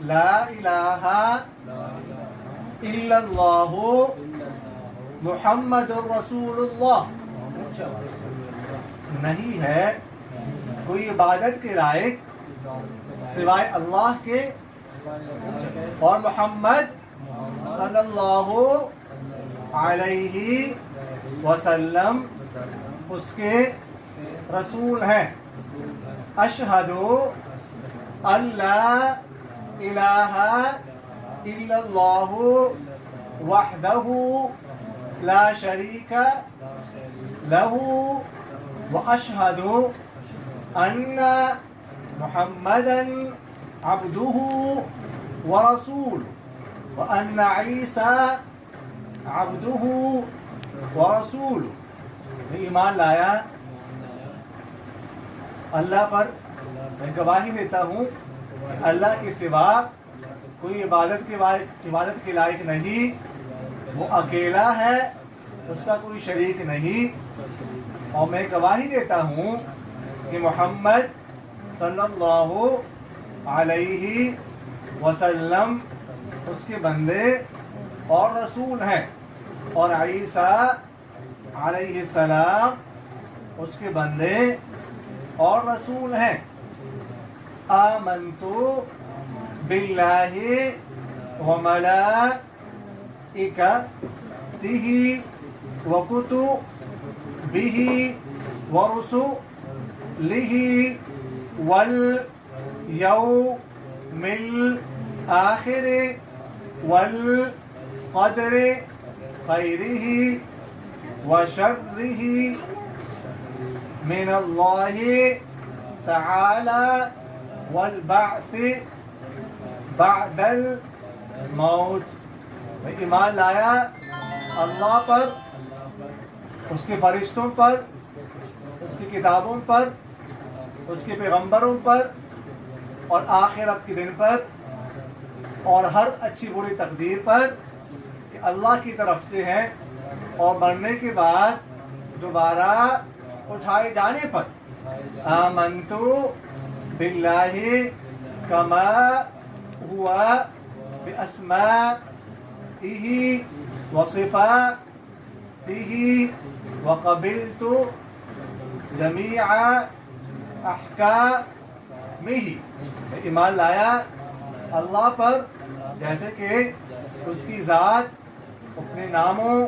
لا الہ الا اللہ محمد الرسول اللہ، نہیں ہے کوئی عبادت کے لائق سوائے اللہ کے اور محمد صلی اللہ علیہ وسلم اس کے رسول ہیں۔ اشہد ان لا الہ الا اللہ وحدہ لا شریک لہ واشہد ان محمدا عبدہ ورسولہ وان عیسیٰ عبدہ ورسولہ، میں ایمان لایا اللہ پر، میں گواہی دیتا ہوں کہ اللہ کے سوا کوئی عبادت کے لائق نہیں، وہ اکیلا ہے، اس کا کوئی شریک نہیں، اور میں گواہی دیتا ہوں کہ محمد صلی اللہ علیہ وسلم اس کے بندے اور رسول ہیں، اور عیسیٰ علیہ السلام اس کے بندے اور رسول ہیں۔ آمنت باللہ وملائکتہ وکتبہ ورسلہ والیوم الآخر والقدر خیرہ وشرہ من اللہ تعالی والبعث بعد الموت، میں ایمان لایا اللہ پر، اس کے فرشتوں پر، اس کی کتابوں پر، اس کے پیغمبروں پر، اور آخرت کے دن پر، اور ہر اچھی بری تقدیر پر کہ اللہ کی طرف سے ہے، اور مرنے کے بعد دوبارہ اٹھائے جانے پر۔ آمنت باللہ کما ہوا باسمائہ وصفاتہ وقبلت جمیع احکامہ، میں ایمان لایا اللہ پر جیسے کہ اس کی ذات اپنے ناموں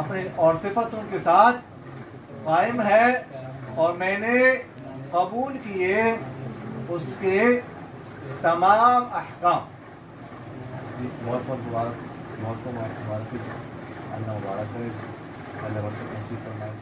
اپنے اور صفتوں کے ساتھ قائم ہے، اور میں نے قبول کیے اس کے تمام احکام۔ بہت مبارک، اللہ مبارک کرے، اللہ برکت نصیب فرمائے۔